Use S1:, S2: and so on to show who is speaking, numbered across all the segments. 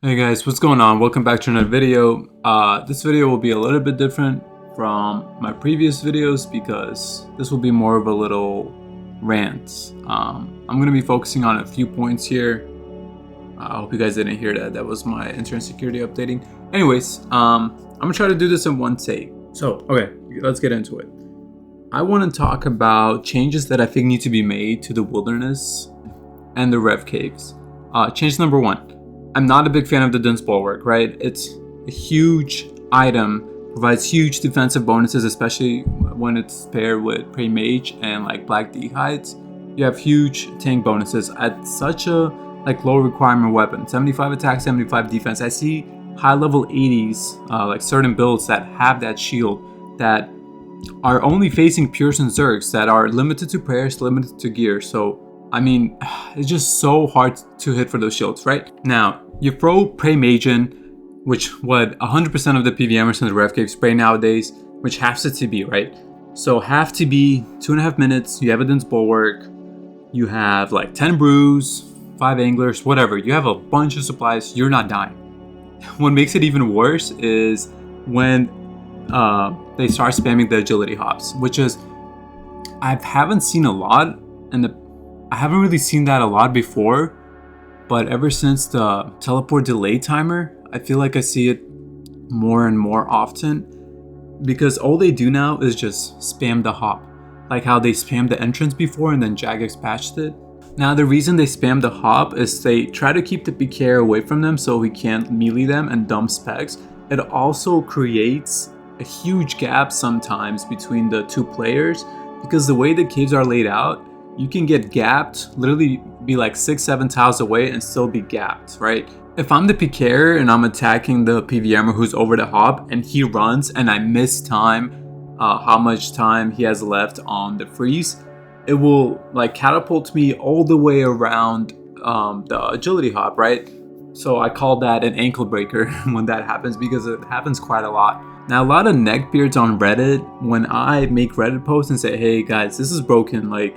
S1: Hey guys, what's going on? Welcome back to another video. This video will be a little bit different from my previous videos because this will be more of a little rant. I'm going to be focusing on a few points here. I hope you guys didn't hear that. That was my internet security updating. Anyways, I'm going to try to do this in one take. So, okay, let's get into it. I want to talk about changes that I think need to be made to the wilderness and the rev caves. Change number one. I'm not a big fan of the Dunce Bulwark, right? It's a huge item, provides huge defensive bonuses, especially when it's paired with Prey Mage and like Black Dehides. You have huge tank bonuses at such a low requirement weapon. 75 attack, 75 defense. I see high level 80s, like certain builds that have that shield that are only facing Pierce and Zergs that are limited to prayers, limited to gear. So I mean, it's just so hard to hit for those shields, right? Now, you throw Prey Mage in, which what 100% of the PVMers in the Rev Cave spray nowadays, which has to be, right? So have to be 2.5 minutes, you have a Dunce Bulwark, you have like 10 brews, 5 anglers, whatever. You have a bunch of supplies, you're not dying. What makes it even worse is when they start spamming the agility hops, which is, I haven't seen a lot, and I haven't really seen that a lot before, but ever since the teleport delay timer, I feel like I see it more and more often because all they do now is just spam the hop, like how they spammed the entrance before and then Jagex patched it. Now the reason they spam the hop is they try to keep the PK away from them so he can't melee them and dump specs. It also creates a huge gap sometimes between the two players because the way the caves are laid out, you can get gapped, literally be like 6-7 tiles away and still be gapped, right? If I'm the PKer and I'm attacking the PVMer who's over the hop and he runs and I miss time, how much time he has left on the freeze, it will like catapult me all the way around the agility hop, right? So I call that an ankle breaker when that happens because it happens quite a lot. Now a lot of neckbeards on Reddit, when I make Reddit posts and say, hey guys, this is broken, like,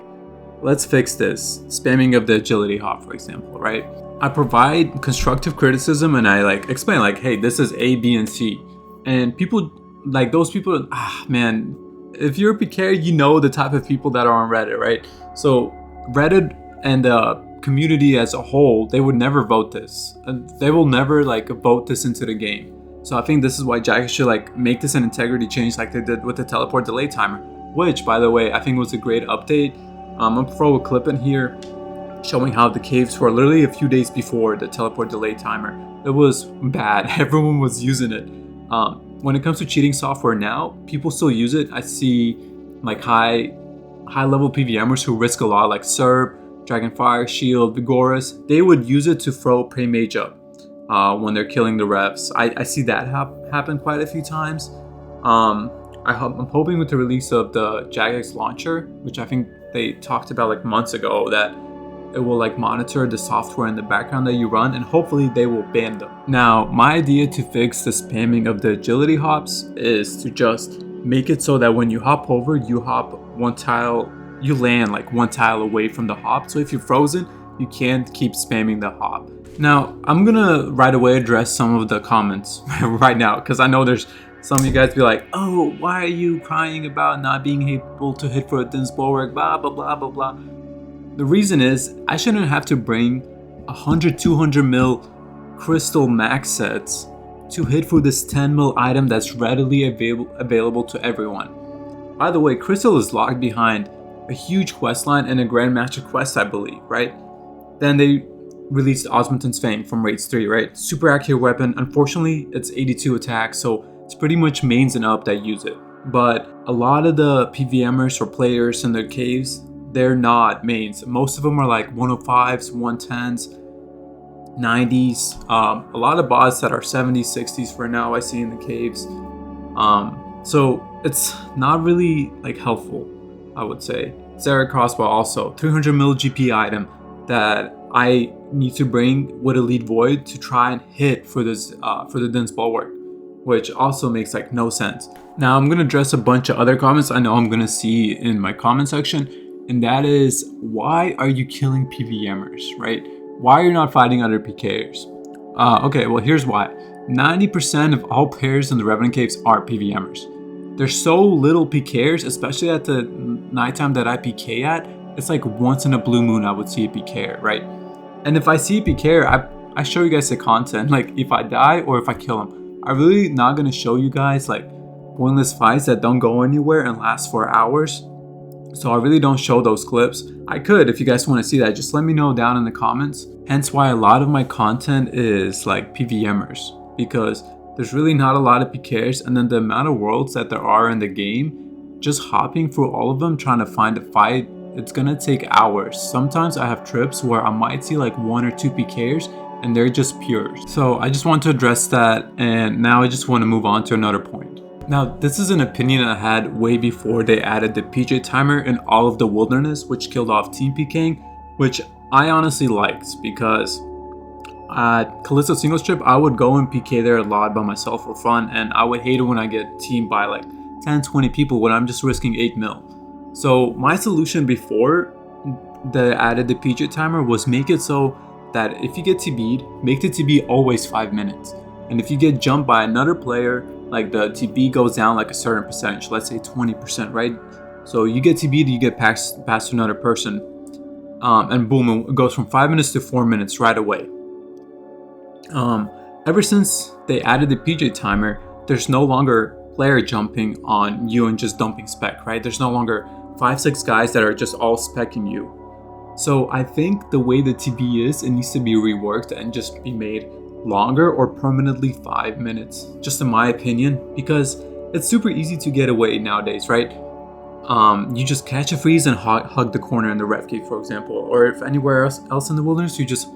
S1: let's fix this. Spamming of the agility hop, for example, right? I provide constructive criticism and I like explain like, hey, this is A, B, and C. And people, like those people, man, if you're a PK, you know the type of people that are on Reddit, right? So Reddit and the community as a whole, they would never vote this. They will never like vote this into the game. So I think this is why Jagex should like make this an integrity change like they did with the teleport delay timer, which by the way, I think was a great update. I'm gonna throw a clip in here showing how the caves were literally a few days before the teleport delay timer. It was bad. Everyone was using it. When it comes to cheating software now, people still use it. I see like high level PVMers who risk a lot, like Serb, Dragonfire, Shield, Vigorous. They would use it to throw Prey Mage up when they're killing the revs. I see that happen quite a few times. I'm hoping with the release of the Jagex launcher, which I think they talked about like months ago, that it will like monitor the software in the background that you run and hopefully they will ban them. Now, my idea to fix the spamming of the agility hops is to just make it so that when you hop over, you hop one tile, you land like one tile away from the hop. So if you're frozen, you can't keep spamming the hop. Now, I'm gonna right away address some of the comments right now because I know there's some of you guys be like, oh, why are you crying about not being able to hit for a Dunce Bulwark, blah, blah, blah, blah, blah. The reason is, I shouldn't have to bring 100, 200 mil crystal max sets to hit for this 10 mil item that's readily available to everyone. By the way, crystal is locked behind a huge quest line and a Grandmaster quest, I believe, right? Then they released Osmond's Fang from Raids 3, right? Super accurate weapon. Unfortunately, it's 82 attack, so it's pretty much mains and up that use it. But a lot of the PVMers or players in their caves, they're not mains. Most of them are like 105s, 110s, 90s. A lot of bots that are 70s, 60s for now I see in the caves. So it's not really like helpful, I would say. Zera Crossbow also, 300 mil GP item that I need to bring with Elite Void to try and hit for this for the Dunce Bulwark, which also makes like no sense. Now I'm gonna address a bunch of other comments I know I'm gonna see in my comment section, and that is, why are you killing PVMers, right? Why are you not fighting other PKers? Okay, well here's why. 90% of all players in the Revenant Caves are PVMers. There's so little PKers, especially at the nighttime that I PK at. It's like once in a blue moon I would see a PKer, right? And if I see a PKer, I show you guys the content, like if I die or if I kill him. I'm really not gonna show you guys like pointless fights that don't go anywhere and last for hours. So I really don't show those clips. I could if you guys want to see that, just let me know down in the comments. Hence why a lot of my content is like PVMers, because there's really not a lot of PKs, and then the amount of worlds that there are in the game, just hopping through all of them trying to find a fight, it's gonna take hours. Sometimes I have trips where I might see like 1 or 2 PKs and they're just pure. So I just want to address that, and now I just want to move on to another point. Now, this is an opinion I had way before they added the PJ timer in all of the wilderness, which killed off team PKing, which I honestly liked, because at Callisto single strip, I would go and PK there a lot by myself for fun, and I would hate it when I get teamed by like 10, 20 people when I'm just risking 8 mil. So my solution before they added the PJ timer was make it so that if you get TB'd, make the TB always 5 minutes. And if you get jumped by another player, like the TB goes down like a certain percentage, let's say 20%, right? So you get TB'd, you get past another person, and boom, it goes from 5 minutes to 4 minutes right away. Ever since they added the PJ timer, there's no longer player jumping on you and just dumping spec, right? There's no longer 5-6 guys that are just all specking you. So I think the way the TB is, it needs to be reworked and just be made longer or permanently 5 minutes, just in my opinion, because it's super easy to get away nowadays, right? You just catch a freeze and hug the corner in the ref cave, for example, or if anywhere else in the wilderness, you just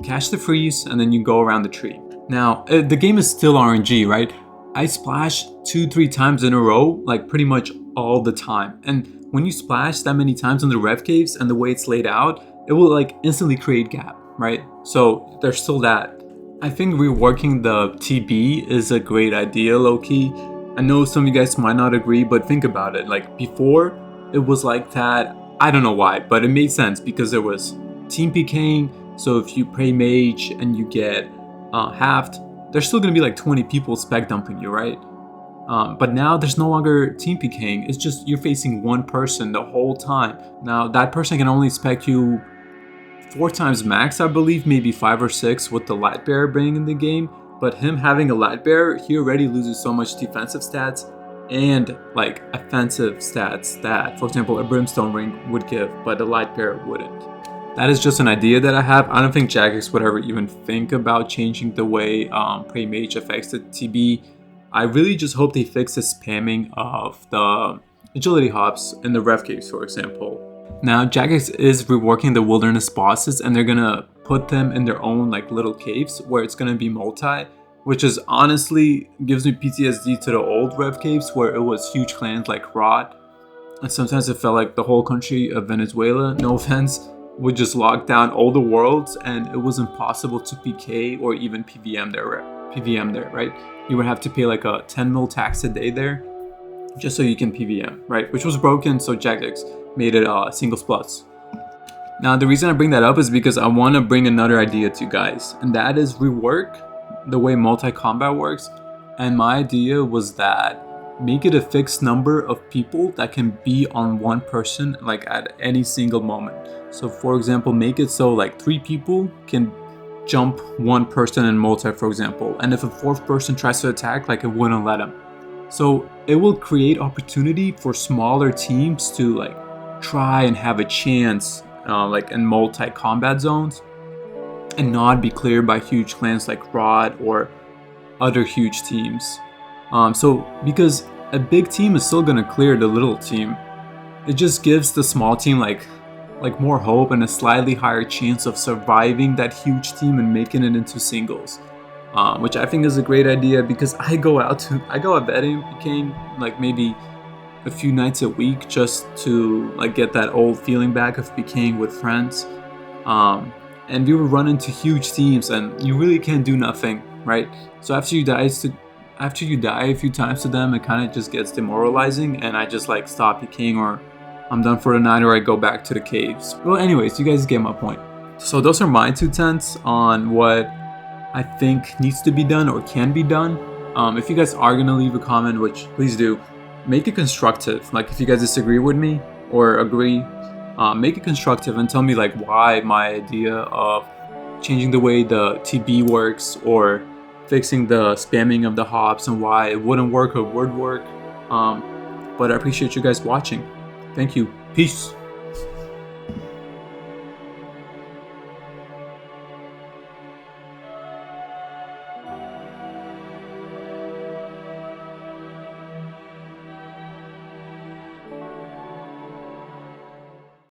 S1: catch the freeze and then you go around the tree. Now, the game is still RNG, right? I splash 2-3 times in a row, like pretty much all the time. And when you splash that many times in the rev caves and the way it's laid out, it will like instantly create gap, right? So there's still that. I think reworking the TB is a great idea, low-key. I know some of you guys might not agree, but think about it. Like before, it was like that. I don't know why, but it made sense because there was team PKing. So if you play mage and you get halved, there's still gonna be like 20 people spec dumping you, right? But now there's no longer team PKing. It's just you're facing one person the whole time. Now that person can only spec you 4 times max, I believe, maybe 5 or 6 with the light bearer being in the game. But him having a light bearer, he already loses so much defensive stats and like offensive stats that, for example, a brimstone ring would give, but a light bearer wouldn't. That is just an idea that I have. I don't think Jagex would ever even think about changing the way Prey Mage affects the TB. I really just hope they fix the spamming of the agility hops in the ref caves, for example. Now, Jagex is reworking the wilderness bosses, and they're gonna put them in their own like little caves where it's gonna be multi, which is honestly gives me PTSD to the old rev caves where it was huge clans like Rot, and sometimes it felt like the whole country of Venezuela, no offense, would just lock down all the worlds, and it was impossible to PK or even PVM there, right? You would have to pay like a 10 mil tax a day there just so you can PVM, right? Which was broken, so Jagex made it singles plus. Now, the reason I bring that up is because I want to bring another idea to you guys, and that is rework the way multi-combat works. And my idea was that make it a fixed number of people that can be on one person like at any single moment. So for example, make it so like 3 people can jump one person in multi, for example, and if a 4th person tries to attack, like it wouldn't let him. So it will create opportunity for smaller teams to like try and have a chance like in multi-combat zones and not be cleared by huge clans like Rod or other huge teams. So because a big team is still gonna clear the little team, it just gives the small team like more hope and a slightly higher chance of surviving that huge team and making it into singles, which I think is a great idea, because I go out betting PKing like maybe a few nights a week just to like get that old feeling back of PKing with friends, and we would run into huge teams and you really can't do nothing, right? So after you die a few times to them, it kind of just gets demoralizing, and I just like stop PKing, or I'm done for the night, or I go back to the caves. Well, anyways, you guys get my point. So those are my 2 cents on what I think needs to be done or can be done. If you guys are gonna leave a comment, which please do, make it constructive. Like if you guys disagree with me or agree, make it constructive and tell me like why my idea of changing the way the TB works or fixing the spamming of the hops and why it wouldn't work or would work. But I appreciate you guys watching. Thank you. Peace.